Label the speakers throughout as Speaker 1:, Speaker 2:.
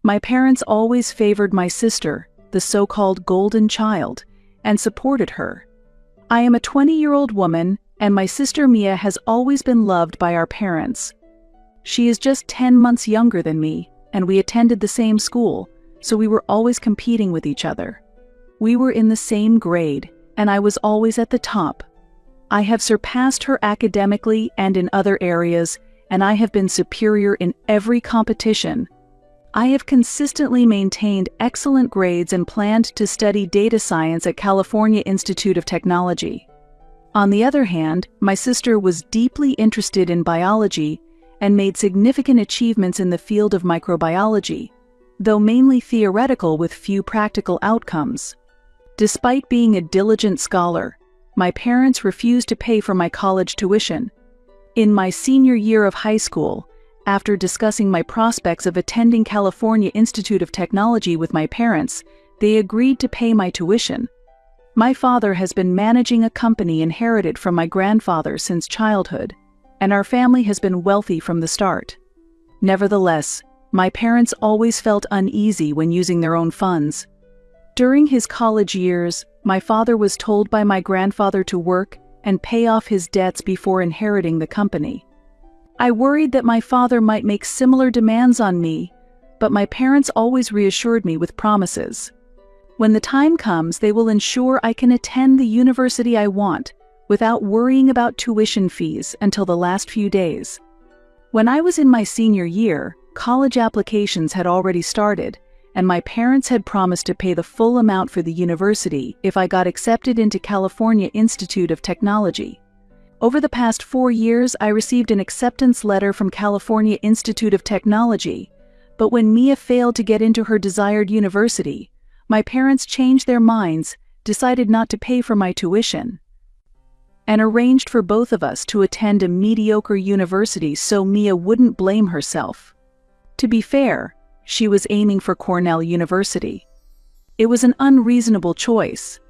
Speaker 1: My parents always favored my sister, the so-called golden child, and supported her. I am a 20-year-old woman, and my sister Mia has always been loved by our parents. She is just 10 months younger than me, and we attended the same school, so we were always competing with each other. We were in the same grade, and I was always at the top. I have surpassed her academically and in other areas, and I have been superior in every competition. I have consistently maintained excellent grades and planned to study data science at California Institute of Technology. On the other hand, my sister was deeply interested in biology and made significant achievements in the field of microbiology, though mainly theoretical with few practical outcomes. Despite being a diligent scholar, my parents refused to pay for my college tuition. In my senior year of high school, after discussing my prospects of attending California Institute of Technology with my parents, they agreed to pay my tuition. My father has been managing a company inherited from my grandfather since childhood, and our family has been wealthy from the start. Nevertheless, my parents always felt uneasy when using their own funds. During his college years, my father was told by my grandfather to work and pay off his debts before inheriting the company. I worried that my father might make similar demands on me, but my parents always reassured me with promises. When the time comes, they will ensure I can attend the university I want without worrying about tuition fees until the last few days. When I was in my senior year, college applications had already started, and my parents had promised to pay the full amount for the university if I got accepted into California Institute of Technology. Over the past 4 years, I received an acceptance letter from California Institute of Technology, but when Mia failed to get into her desired university, my parents changed their minds, decided not to pay for my tuition, and arranged for both of us to attend a mediocre university so Mia wouldn't blame herself. To be fair, she was aiming for Cornell University. It was an unreasonable choice,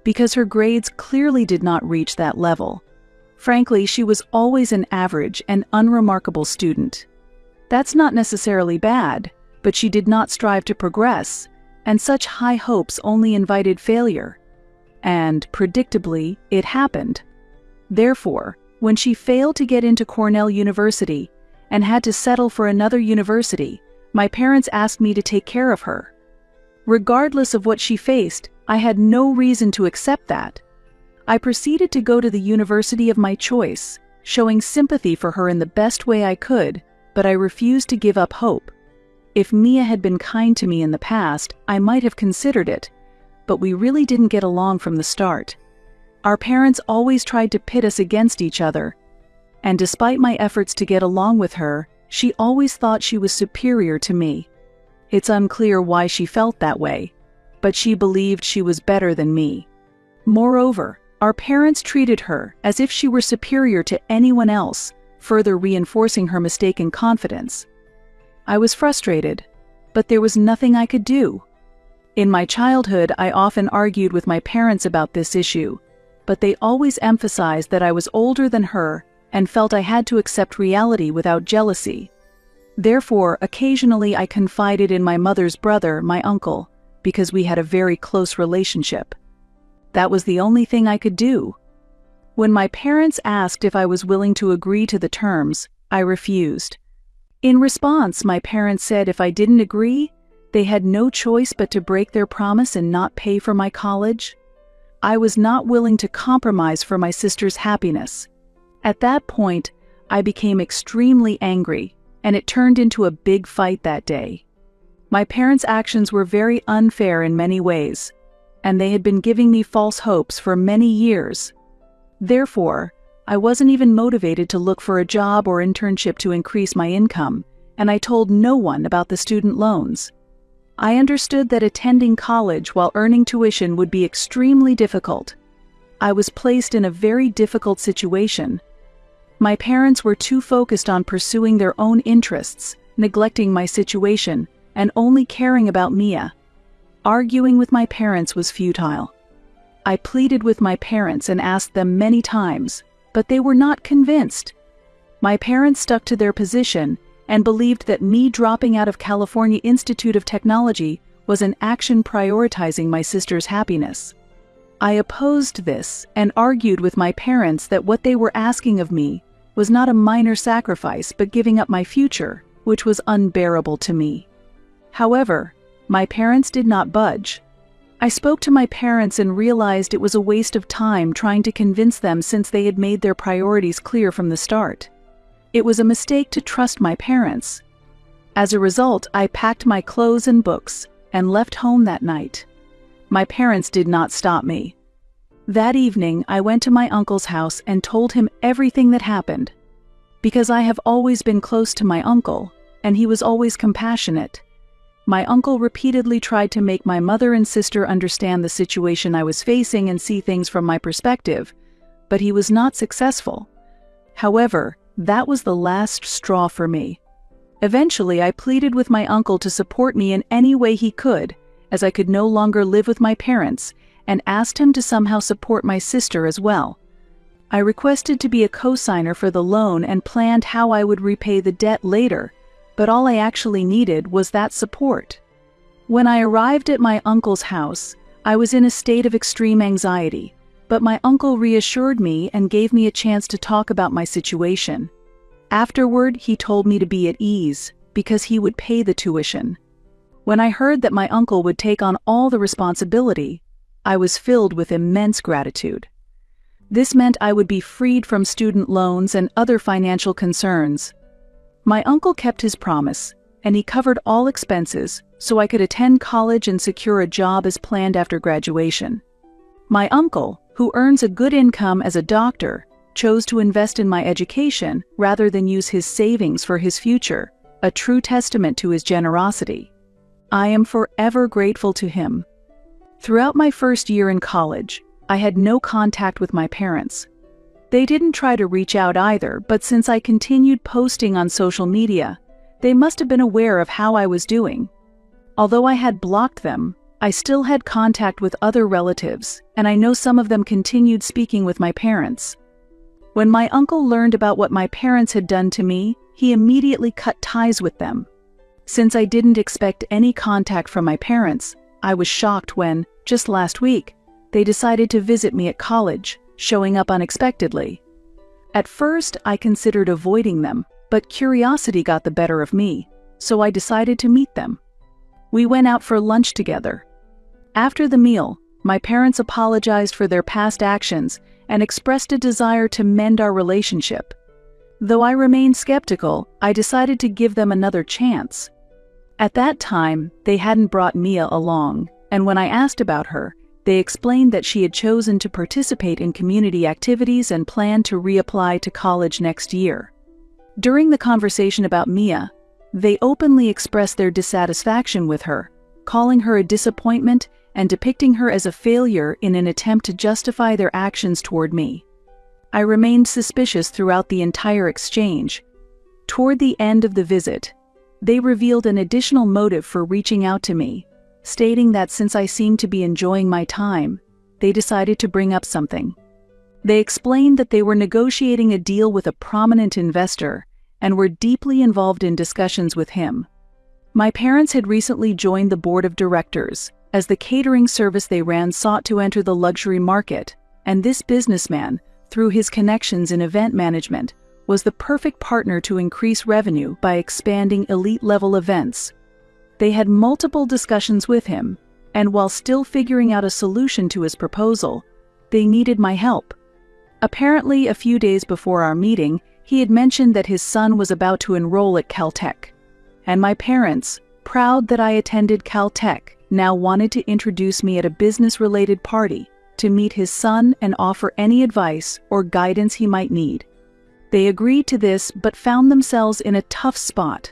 Speaker 1: because her grades clearly did not reach that level. Frankly, she was always an average and unremarkable student. That's not necessarily bad, but she did not strive to progress, and such high hopes only invited failure. And, predictably, it happened. Therefore, when she failed to get into Cornell University and had to settle for another university, my parents asked me to take care of her. Regardless of what she faced, I had no reason to accept that. I proceeded to go to the university of my choice, showing sympathy for her in the best way I could, but I refused to give up hope. If Mia had been kind to me in the past, I might have considered it, but we really didn't get along from the start. Our parents always tried to pit us against each other, and despite my efforts to get along with her, she always thought she was superior to me. It's unclear why she felt that way, but she believed she was better than me. Moreover, our parents treated her as if she were superior to anyone else, further reinforcing her mistaken confidence. I was frustrated, but there was nothing I could do. In my childhood, I often argued with my parents about this issue, but they always emphasized that I was older than her and felt I had to accept reality without jealousy. Therefore, occasionally I confided in my mother's brother, my uncle, because we had a very close relationship. That was the only thing I could do. When my parents asked if I was willing to agree to the terms, I refused. In response, my parents said if I didn't agree, they had no choice but to break their promise and not pay for my college. I was not willing to compromise for my sister's happiness. At that point, I became extremely angry, and it turned into a big fight that day. My parents' actions were very unfair in many ways, and they had been giving me false hopes for many years. Therefore, I wasn't even motivated to look for a job or internship to increase my income, and I told no one about the student loans. I understood that attending college while earning tuition would be extremely difficult. I was placed in a very difficult situation. My parents were too focused on pursuing their own interests, neglecting my situation, and only caring about Mia. Arguing with my parents was futile. I pleaded with my parents and asked them many times, but they were not convinced. My parents stuck to their position, and believed that me dropping out of California Institute of Technology was an action prioritizing my sister's happiness. I opposed this and argued with my parents that what they were asking of me was not a minor sacrifice but giving up my future, which was unbearable to me. However, my parents did not budge. I spoke to my parents and realized it was a waste of time trying to convince them since they had made their priorities clear from the start. It was a mistake to trust my parents. As a result, I packed my clothes and books and left home that night. My parents did not stop me. That evening, I went to my uncle's house and told him everything that happened. Because I have always been close to my uncle, and he was always compassionate. My uncle repeatedly tried to make my mother and sister understand the situation I was facing and see things from my perspective, but he was not successful. However, that was the last straw for me. Eventually, I pleaded with my uncle to support me in any way he could, as I could no longer live with my parents, and asked him to somehow support my sister as well. I requested to be a co-signer for the loan and planned how I would repay the debt later, but all I actually needed was that support. When I arrived at my uncle's house, I was in a state of extreme anxiety, but my uncle reassured me and gave me a chance to talk about my situation. Afterward, he told me to be at ease, because he would pay the tuition. When I heard that my uncle would take on all the responsibility, I was filled with immense gratitude. This meant I would be freed from student loans and other financial concerns. My uncle kept his promise, and he covered all expenses so I could attend college and secure a job as planned after graduation. My uncle, who earns a good income as a doctor, chose to invest in my education rather than use his savings for his future, a true testament to his generosity. I am forever grateful to him. Throughout my first year in college, I had no contact with my parents. They didn't try to reach out either, but since I continued posting on social media, they must have been aware of how I was doing. Although I had blocked them, I still had contact with other relatives, and I know some of them continued speaking with my parents. When my uncle learned about what my parents had done to me, he immediately cut ties with them. Since I didn't expect any contact from my parents, I was shocked when, just last week, they decided to visit me at college, showing up unexpectedly. At first, I considered avoiding them, but curiosity got the better of me, so I decided to meet them. We went out for lunch together. After the meal, my parents apologized for their past actions and expressed a desire to mend our relationship. Though I remained skeptical, I decided to give them another chance. At that time, they hadn't brought Mia along, and when I asked about her, they explained that she had chosen to participate in community activities and planned to reapply to college next year. During the conversation about Mia, they openly expressed their dissatisfaction with her, calling her a disappointment and depicting her as a failure in an attempt to justify their actions toward me. I remained suspicious throughout the entire exchange. Toward the end of the visit, they revealed an additional motive for reaching out to me, stating that since I seemed to be enjoying my time, they decided to bring up something. They explained that they were negotiating a deal with a prominent investor and were deeply involved in discussions with him. My parents had recently joined the board of directors, as the catering service they ran sought to enter the luxury market, and this businessman, through his connections in event management, was the perfect partner to increase revenue by expanding elite-level events. They had multiple discussions with him, and while still figuring out a solution to his proposal, they needed my help. Apparently, a few days before our meeting, he had mentioned that his son was about to enroll at Caltech, and my parents, proud that I attended Caltech, now wanted to introduce me at a business-related party to meet his son and offer any advice or guidance he might need. They agreed to this but found themselves in a tough spot.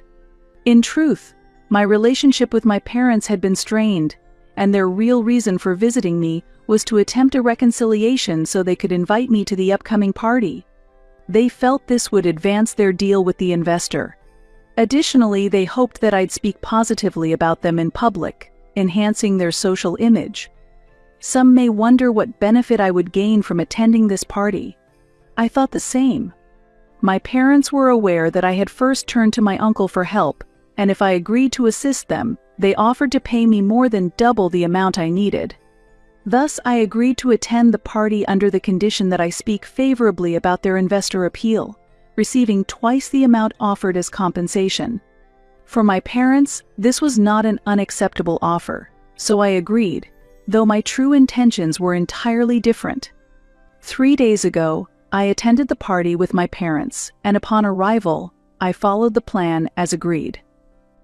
Speaker 1: In truth, my relationship with my parents had been strained, and their real reason for visiting me was to attempt a reconciliation so they could invite me to the upcoming party. They felt this would advance their deal with the investor. Additionally, they hoped that I'd speak positively about them in public, enhancing their social image. Some may wonder what benefit I would gain from attending this party. I thought the same. My parents were aware that I had first turned to my uncle for help, and if I agreed to assist them, they offered to pay me more than double the amount I needed. Thus, I agreed to attend the party under the condition that I speak favorably about their investor appeal, receiving twice the amount offered as compensation. For my parents, this was not an unacceptable offer, so I agreed, though my true intentions were entirely different. 3 days ago, I attended the party with my parents, and upon arrival, I followed the plan as agreed.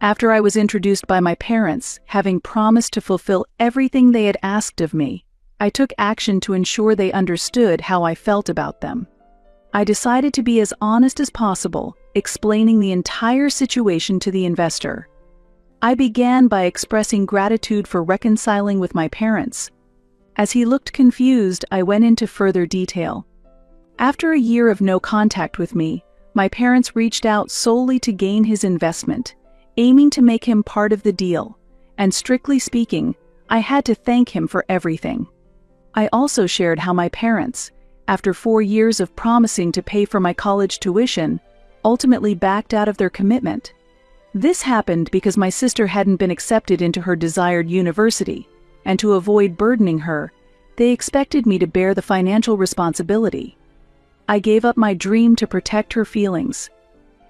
Speaker 1: After I was introduced by my parents, having promised to fulfill everything they had asked of me, I took action to ensure they understood how I felt about them. I decided to be as honest as possible, explaining the entire situation to the investor. I began by expressing gratitude for reconciling with my parents. As he looked confused, I went into further detail. After a year of no contact with me, my parents reached out solely to gain his investment, aiming to make him part of the deal, and strictly speaking, I had to thank him for everything. I also shared how my parents, after 4 years of promising to pay for my college tuition, ultimately backed out of their commitment. This happened because my sister hadn't been accepted into her desired university, and to avoid burdening her, they expected me to bear the financial responsibility. I gave up my dream to protect her feelings.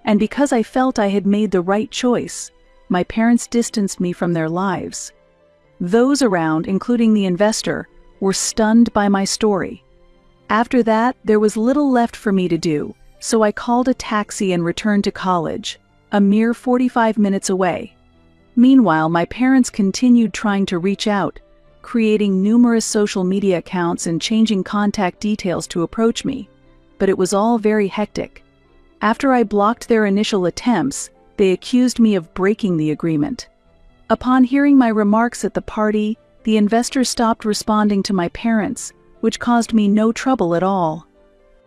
Speaker 1: And because I felt I had made the right choice, my parents distanced me from their lives. Those around, including the investor, were stunned by my story. After that, there was little left for me to do, so I called a taxi and returned to college, a mere 45 minutes away. Meanwhile, my parents continued trying to reach out, creating numerous social media accounts and changing contact details to approach me, but it was all very hectic. After I blocked their initial attempts, they accused me of breaking the agreement. Upon hearing my remarks at the party, the investor stopped responding to my parents, which caused me no trouble at all.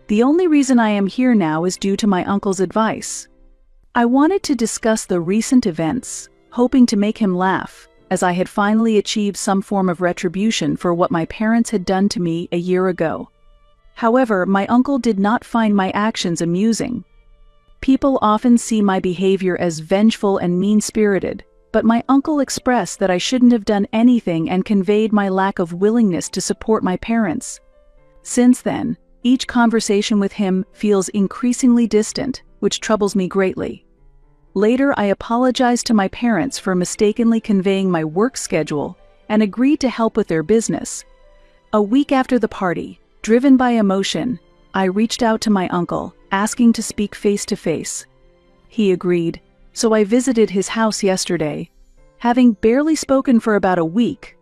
Speaker 1: The only reason I am here now is due to my uncle's advice. I wanted to discuss the recent events, hoping to make him laugh, as I had finally achieved some form of retribution for what my parents had done to me a year ago. However, my uncle did not find my actions amusing. People often see my behavior as vengeful and mean-spirited, but my uncle expressed that I shouldn't have done anything and conveyed my lack of willingness to support my parents. Since then, each conversation with him feels increasingly distant, which troubles me greatly. Later, I apologized to my parents for mistakenly conveying my work schedule and agreed to help with their business. A week after the party, driven by emotion, I reached out to my uncle, asking to speak face-to-face. He agreed, so I visited his house yesterday. Having barely spoken for about a week,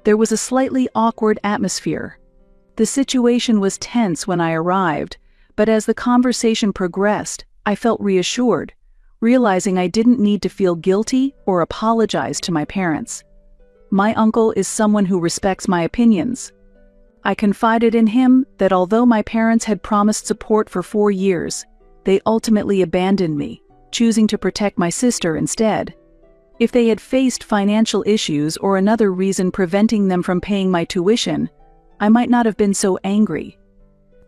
Speaker 1: there was a slightly awkward atmosphere. The situation was tense when I arrived, but as the conversation progressed, I felt reassured, realizing I didn't need to feel guilty or apologize to my parents. My uncle is someone who respects my opinions. I confided in him that although my parents had promised support for 4 years, they ultimately abandoned me, choosing to protect my sister instead. If they had faced financial issues or another reason preventing them from paying my tuition, I might not have been so angry.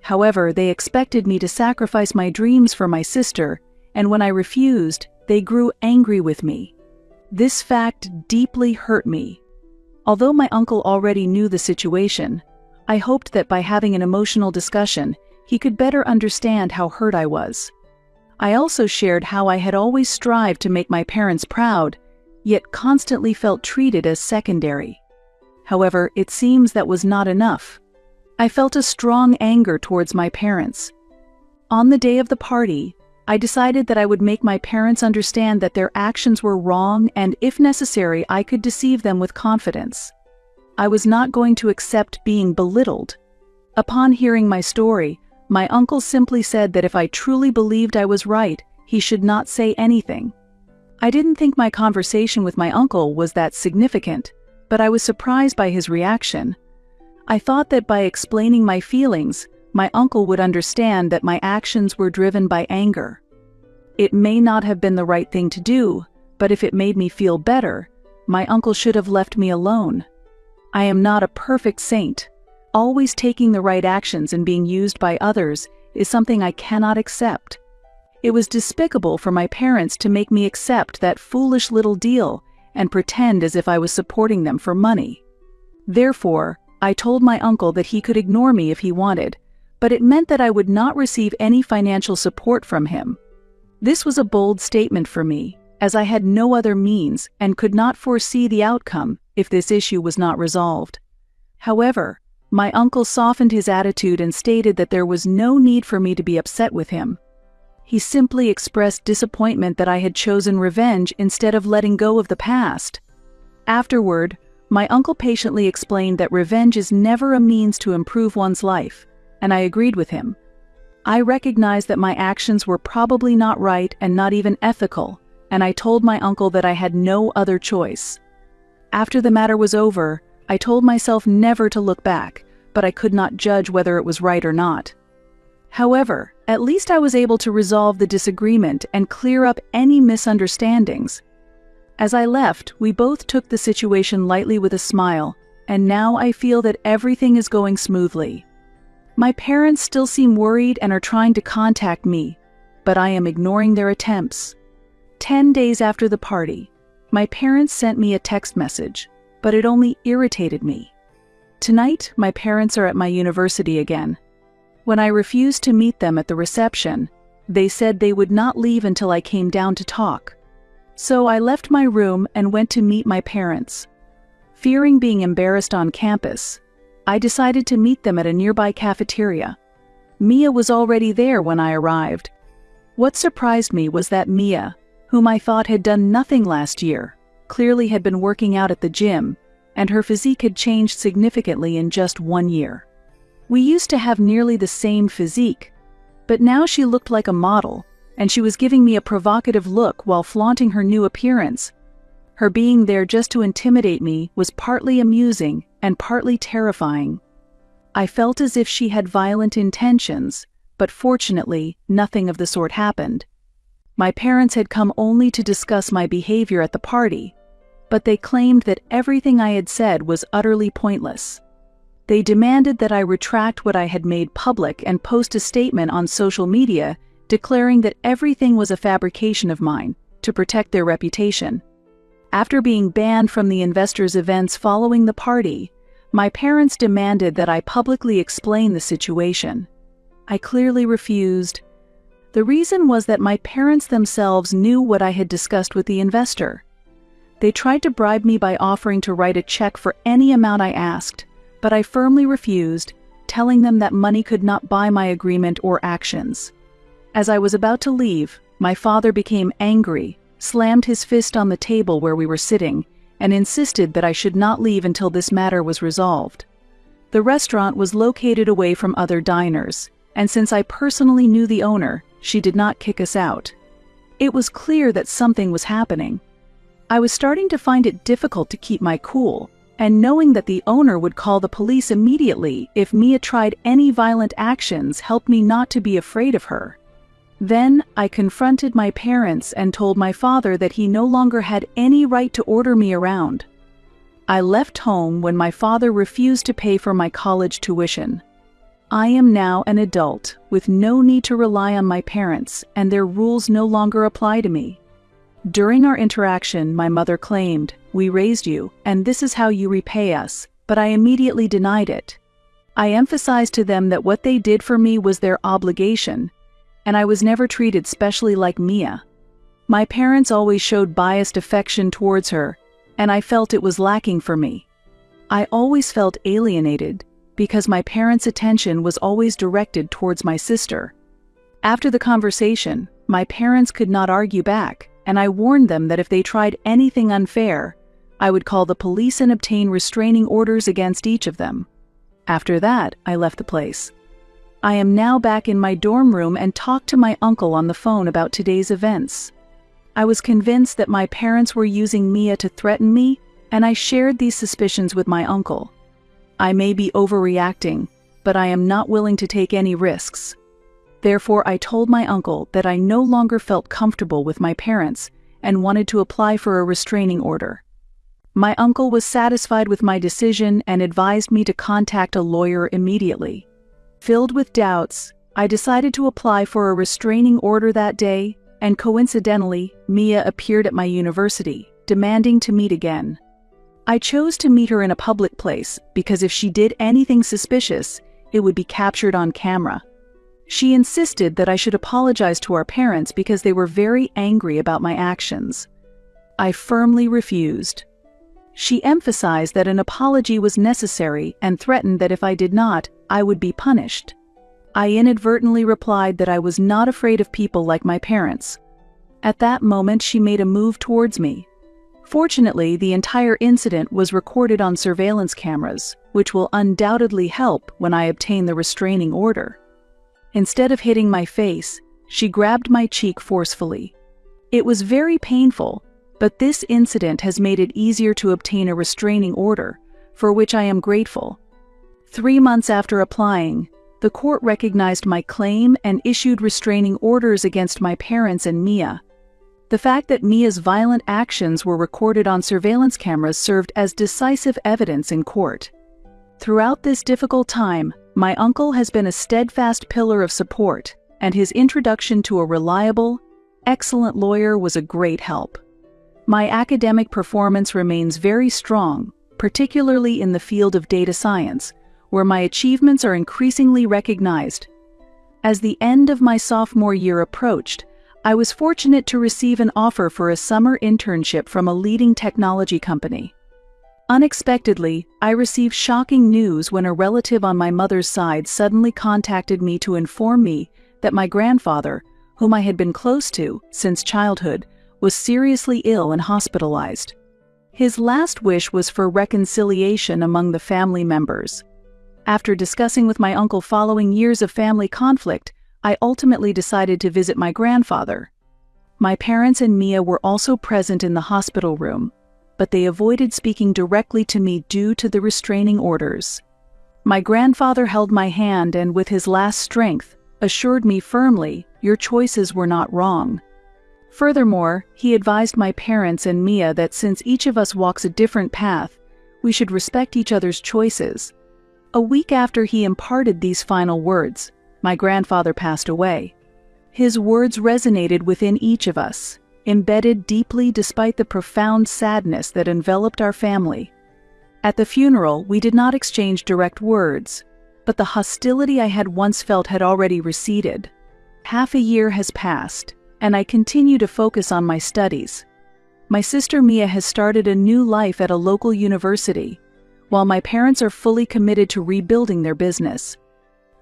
Speaker 1: However, they expected me to sacrifice my dreams for my sister, and when I refused, they grew angry with me. This fact deeply hurt me. Although my uncle already knew the situation, I hoped that by having an emotional discussion, he could better understand how hurt I was. I also shared how I had always strived to make my parents proud, yet constantly felt treated as secondary. However, it seems that was not enough. I felt a strong anger towards my parents. On the day of the party, I decided that I would make my parents understand that their actions were wrong and, if necessary, I could deceive them with confidence. I was not going to accept being belittled. Upon hearing my story, my uncle simply said that if I truly believed I was right, he should not say anything. I didn't think my conversation with my uncle was that significant, but I was surprised by his reaction. I thought that by explaining my feelings, my uncle would understand that my actions were driven by anger. It may not have been the right thing to do, but if it made me feel better, my uncle should have left me alone. I am not a perfect saint. Always taking the right actions and being used by others is something I cannot accept. It was despicable for my parents to make me accept that foolish little deal and pretend as if I was supporting them for money. Therefore, I told my uncle that he could ignore me if he wanted, but it meant that I would not receive any financial support from him. This was a bold statement for me, as I had no other means and could not foresee the outcome if this issue was not resolved. However, my uncle softened his attitude and stated that there was no need for me to be upset with him. He simply expressed disappointment that I had chosen revenge instead of letting go of the past. Afterward, my uncle patiently explained that revenge is never a means to improve one's life, and I agreed with him. I recognized that my actions were probably not right and not even ethical, and I told my uncle that I had no other choice. After the matter was over, I told myself never to look back, but I could not judge whether it was right or not. However, at least I was able to resolve the disagreement and clear up any misunderstandings. As I left, we both took the situation lightly with a smile, and now I feel that everything is going smoothly. My parents still seem worried and are trying to contact me, but I am ignoring their attempts. 10 days after the party, my parents sent me a text message, but it only irritated me. Tonight, my parents are at my university again. When I refused to meet them at the reception, they said they would not leave until I came down to talk. So I left my room and went to meet my parents. Fearing being embarrassed on campus, I decided to meet them at a nearby cafeteria. Mia was already there when I arrived. What surprised me was that Mia, whom I thought had done nothing last year, clearly had been working out at the gym, and her physique had changed significantly in just 1 year. We used to have nearly the same physique, but now she looked like a model, and she was giving me a provocative look while flaunting her new appearance. Her being there just to intimidate me was partly amusing and partly terrifying. I felt as if she had violent intentions, but fortunately, nothing of the sort happened. My parents had come only to discuss my behavior at the party, but they claimed that everything I had said was utterly pointless. They demanded that I retract what I had made public and post a statement on social media declaring that everything was a fabrication of mine to protect their reputation. After being banned from the investors' events following the party, my parents demanded that I publicly explain the situation. I clearly refused. The reason was that my parents themselves knew what I had discussed with the investor. They tried to bribe me by offering to write a check for any amount I asked, but I firmly refused, telling them that money could not buy my agreement or actions. As I was about to leave, my father became angry, slammed his fist on the table where we were sitting, and insisted that I should not leave until this matter was resolved. The restaurant was located away from other diners, and since I personally knew the owner, she did not kick us out. It was clear that something was happening. I was starting to find it difficult to keep my cool, and knowing that the owner would call the police immediately if Mia tried any violent actions helped me not to be afraid of her. Then I confronted my parents and told my father that he no longer had any right to order me around. I left home when my father refused to pay for my college tuition. I am now an adult with no need to rely on my parents, and their rules no longer apply to me. During our interaction, my mother claimed, "We raised you, and this is how you repay us," but I immediately denied it. I emphasized to them that what they did for me was their obligation, and I was never treated specially like Mia. My parents always showed biased affection towards her, and I felt it was lacking for me. I always felt alienated, because my parents' attention was always directed towards my sister. After the conversation, my parents could not argue back, and I warned them that if they tried anything unfair, I would call the police and obtain restraining orders against each of them. After that, I left the place. I am now back in my dorm room and talked to my uncle on the phone about today's events. I was convinced that my parents were using Mia to threaten me, and I shared these suspicions with my uncle. I may be overreacting, but I am not willing to take any risks. Therefore, I told my uncle that I no longer felt comfortable with my parents and wanted to apply for a restraining order. My uncle was satisfied with my decision and advised me to contact a lawyer immediately. Filled with doubts, I decided to apply for a restraining order that day, and coincidentally, Mia appeared at my university, demanding to meet again. I chose to meet her in a public place because if she did anything suspicious, it would be captured on camera. She insisted that I should apologize to our parents because they were very angry about my actions. I firmly refused. She emphasized that an apology was necessary and threatened that if I did not, I would be punished. I inadvertently replied that I was not afraid of people like my parents. At that moment, she made a move towards me. Fortunately, the entire incident was recorded on surveillance cameras, which will undoubtedly help when I obtain the restraining order. Instead of hitting my face, she grabbed my cheek forcefully. It was very painful, but this incident has made it easier to obtain a restraining order, for which I am grateful. 3 months after applying, the court recognized my claim and issued restraining orders against my parents and Mia. The fact that Mia's violent actions were recorded on surveillance cameras served as decisive evidence in court. Throughout this difficult time, my uncle has been a steadfast pillar of support, and his introduction to a reliable, excellent lawyer was a great help. My academic performance remains very strong, particularly in the field of data science, where my achievements are increasingly recognized. As the end of my sophomore year approached, I was fortunate to receive an offer for a summer internship from a leading technology company. Unexpectedly, I received shocking news when a relative on my mother's side suddenly contacted me to inform me that my grandfather, whom I had been close to since childhood, was seriously ill and hospitalized. His last wish was for reconciliation among the family members. After discussing with my uncle following years of family conflict, I ultimately decided to visit my grandfather. My parents and Mia were also present in the hospital room, but they avoided speaking directly to me due to the restraining orders. My grandfather held my hand and, with his last strength, assured me firmly, "Your choices were not wrong." Furthermore, he advised my parents and Mia that since each of us walks a different path, we should respect each other's choices. A week after he imparted these final words, my grandfather passed away. His words resonated within each of us, embedded deeply despite the profound sadness that enveloped our family. At the funeral, we did not exchange direct words, but the hostility I had once felt had already receded. Half a year has passed, and I continue to focus on my studies. My sister Mia has started a new life at a local university, while my parents are fully committed to rebuilding their business.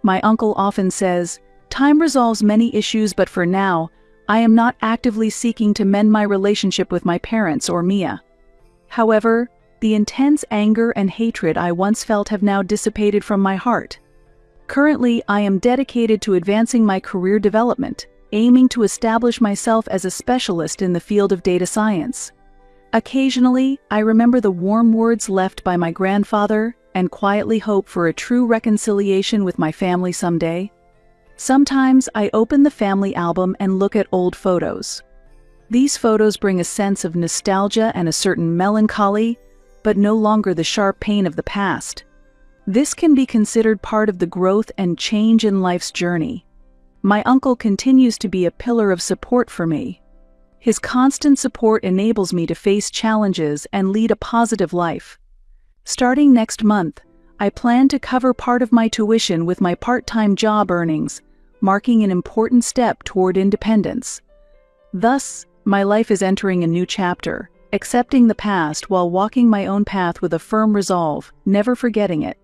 Speaker 1: My uncle often says, "Time resolves many issues, but for now, I am not actively seeking to mend my relationship with my parents or Mia." However, the intense anger and hatred I once felt have now dissipated from my heart. Currently, I am dedicated to advancing my career development, aiming to establish myself as a specialist in the field of data science. Occasionally, I remember the warm words left by my grandfather and quietly hope for a true reconciliation with my family someday. Sometimes I open the family album and look at old photos. These photos bring a sense of nostalgia and a certain melancholy, but no longer the sharp pain of the past. This can be considered part of the growth and change in life's journey. My uncle continues to be a pillar of support for me. His constant support enables me to face challenges and lead a positive life. Starting next month, I plan to cover part of my tuition with my part-time job earnings, marking an important step toward independence. Thus, my life is entering a new chapter, accepting the past while walking my own path with a firm resolve, never forgetting it.